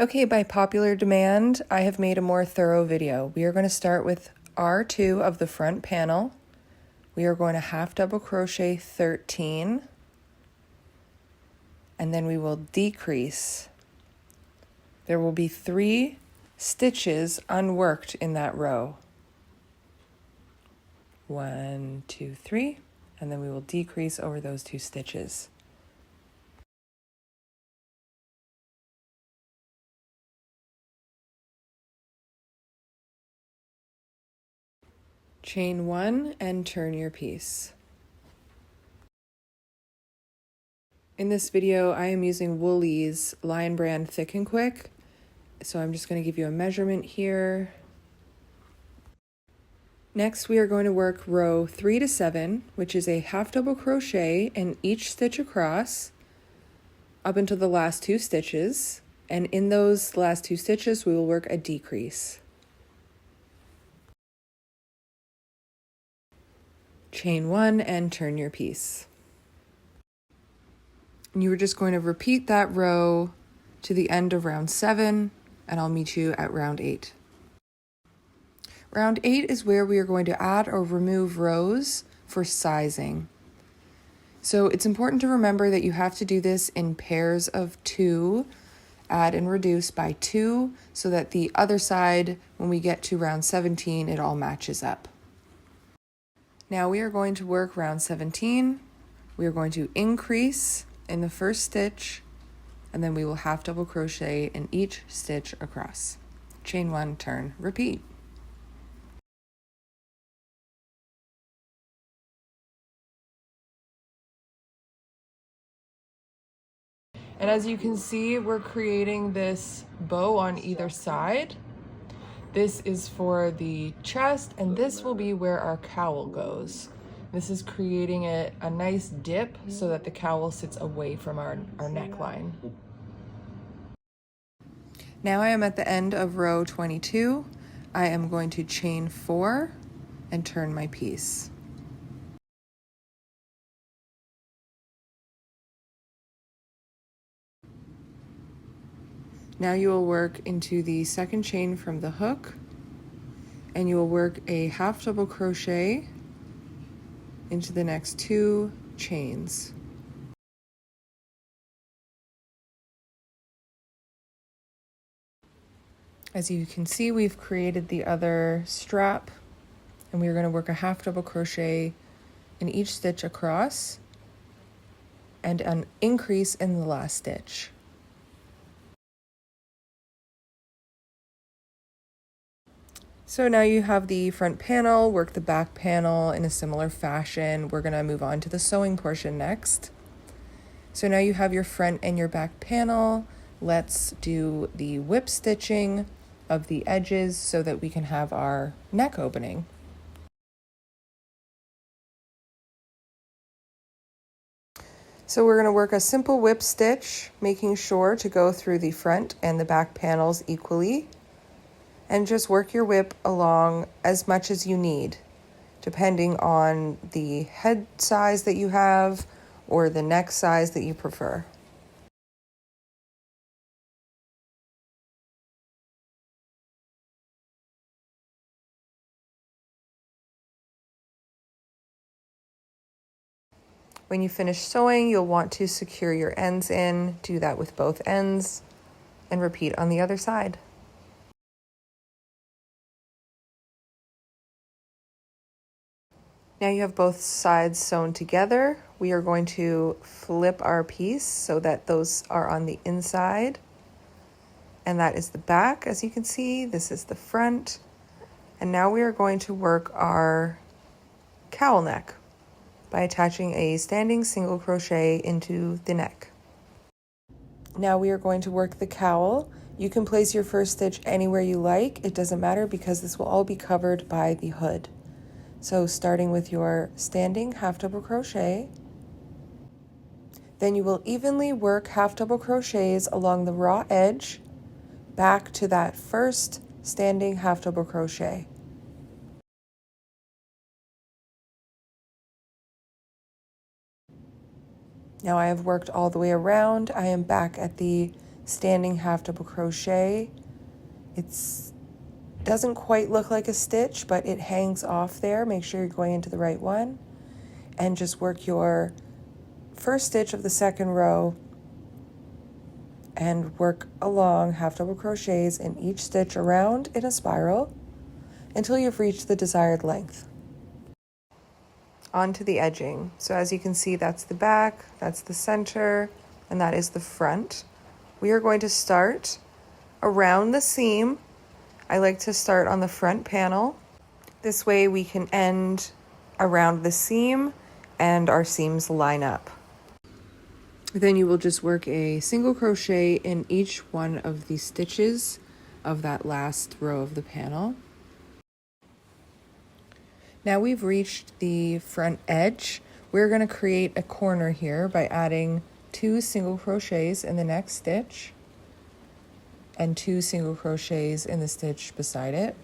Okay, by popular demand, I have made a more thorough video. We are going to start with R2 of the front panel. We are going to half double crochet 13, and then we will decrease. There will be 3 stitches unworked in that row. 1, 2, 3, and then we will decrease over those 2 stitches. Chain 1 and turn your piece. In this video, I am using Woolly's Lion Brand Thick and Quick, so I'm just going to give you a measurement here. Next, we are going to work row 3 to 7, which is a half double crochet in each stitch across up until the last 2 stitches, and in those last 2 stitches, we will work a decrease. Chain 1 and turn your piece. And you are just going to repeat that row to the end of round 7, and I'll meet you at round 8. Round 8 is where we are going to add or remove rows for sizing. So it's important to remember that you have to do this in pairs of 2, add and reduce by 2, so that the other side, when we get to round 17, it all matches up. Now we are going to work round 17. We are going to increase in the first stitch, and then we will half double crochet in each stitch across. Chain 1, turn, repeat. And as you can see, we're creating this bow on either side. This is for the chest, and this will be where our cowl goes. This is creating a nice dip so that the cowl sits away from our neckline. Now I am at the end of row 22. I am going to chain 4 and turn my piece. Now you will work into the second chain from the hook, and you will work a half double crochet into the next 2 chains. As you can see, we've created the other strap, and we're going to work a half double crochet in each stitch across and an increase in the last stitch. So now you have the front panel, work the back panel in a similar fashion. We're going to move on to the sewing portion next. So now you have your front and your back panel. Let's do the whip stitching of the edges so that we can have our neck opening. So we're going to work a simple whip stitch, making sure to go through the front and the back panels equally. And just work your whip along as much as you need, depending on the head size that you have or the neck size that you prefer. When you finish sewing, you'll want to secure your ends in. Do that with both ends and repeat on the other side. Now you have both sides sewn together. We are going to flip our piece so that those are on the inside. And that is the back, as you can see. This is the front. And now we are going to work our cowl neck by attaching a standing single crochet into the neck. Now we are going to work the cowl. You can place your first stitch anywhere you like. It doesn't matter because this will all be covered by the hood. So starting with your standing half double crochet, then you will evenly work half double crochets along the raw edge back to that first standing half double crochet. Now I have worked all the way around. I am back at the standing half double crochet. It's doesn't quite look like a stitch, but it hangs off there. Make sure you're going into the right one, and just work your first stitch of the second row and work along half double crochets in each stitch around in a spiral until you've reached the desired length. Onto the edging. So as you can see, that's the back, that's the center, and that is the front. We are going to start around the seam. I like to start on the front panel. This way we can end around the seam and our seams line up. Then you will just work a single crochet in each one of the stitches of that last row of the panel. Now we've reached the front edge. We're going to create a corner here by adding 2 single crochets in the next stitch and 2 single crochets in the stitch beside it.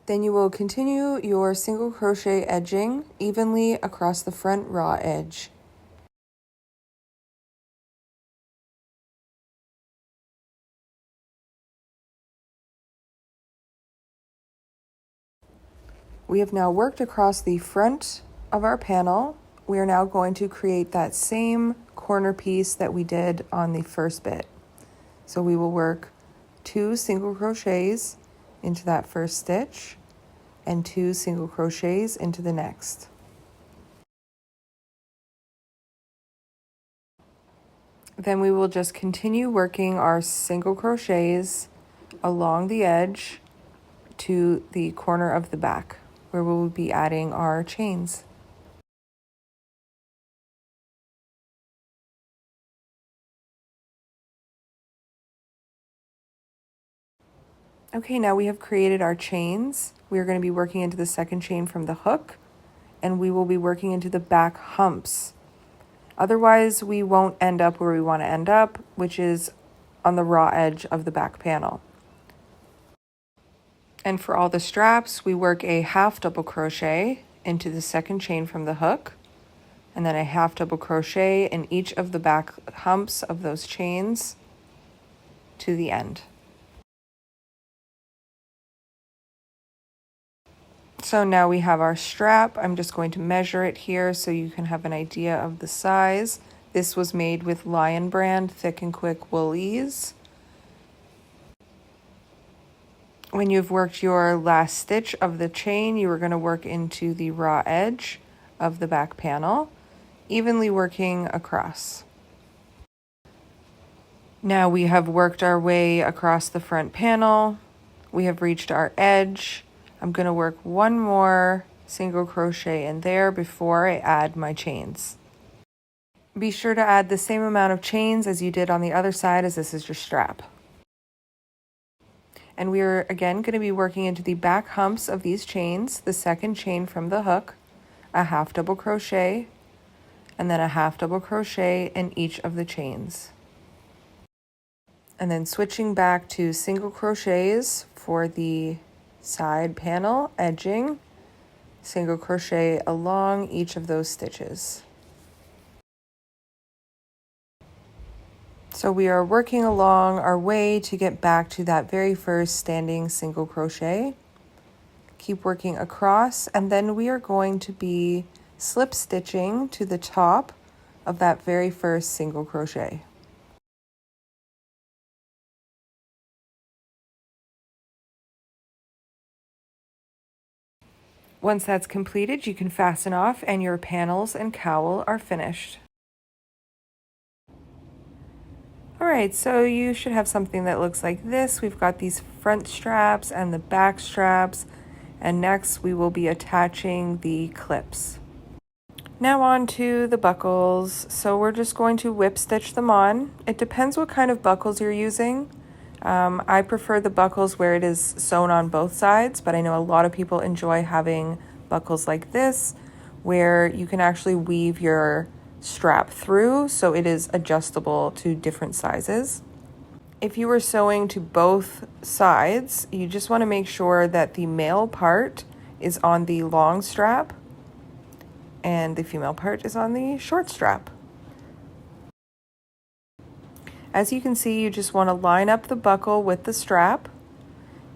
Then you will continue your single crochet edging evenly across the front raw edge. We have now worked across the front of our panel. We are now going to create that same corner piece that we did on the first bit. So we will work 2 single crochets into that first stitch and 2 single crochets into the next. Then we will just continue working our single crochets along the edge to the corner of the back, where we will be adding our chains. Okay, now we have created our chains. We are going to be working into the second chain from the hook, and we will be working into the back humps. Otherwise, we won't end up where we want to end up, which is on the raw edge of the back panel. And for all the straps, we work a half double crochet into the second chain from the hook, and then a half double crochet in each of the back humps of those chains to the end. So now we have our strap. I'm just going to measure it here so you can have an idea of the size. This was made with Lion brand Thick and Quick Woolies. When you've worked your last stitch of the chain, you are going to work into the raw edge of the back panel, evenly working across. Now we have worked our way across the front panel. We have reached our edge. I'm going to work one more single crochet in there before I add my chains. Be sure to add the same amount of chains as you did on the other side, as this is your strap. And we are again going to be working into the back humps of these chains, the second chain from the hook, a half double crochet, and then a half double crochet in each of the chains. And then switching back to single crochets for the side panel edging, single crochet along each of those stitches. So we are working along our way to get back to that very first standing single crochet. Keep working across, and then we are going to be slip stitching to the top of that very first single crochet. Once that's completed, you can fasten off and your panels and cowl are finished. All right, so you should have something that looks like this. We've got these front straps and the back straps, and next we will be attaching the clips. Now on to the buckles. So we're just going to whip stitch them on. It depends what kind of buckles you're using. I prefer the buckles where it is sewn on both sides, but I know a lot of people enjoy having buckles like this, where you can actually weave your strap through, so it is adjustable to different sizes. If you were sewing to both sides, you just want to make sure that the male part is on the long strap and the female part is on the short strap. As you can see, you just want to line up the buckle with the strap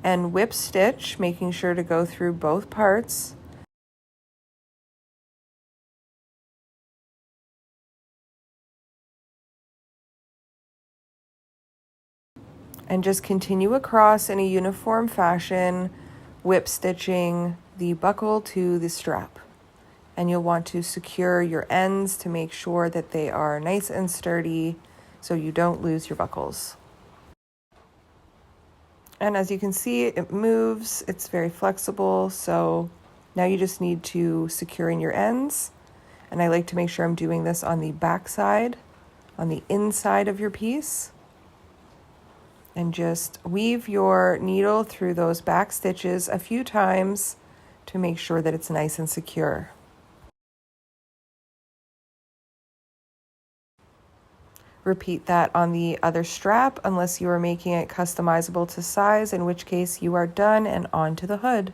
and whip stitch, making sure to go through both parts. And just continue across in a uniform fashion, whip stitching the buckle to the strap. And you'll want to secure your ends to make sure that they are nice and sturdy so you don't lose your buckles. And as you can see, it moves, it's very flexible, so now you just need to secure in your ends. And I like to make sure I'm doing this on the back side, on the inside of your piece. And just weave your needle through those back stitches a few times to make sure that it's nice and secure. Repeat that on the other strap unless you are making it customizable to size, in which case you are done and on to the hood.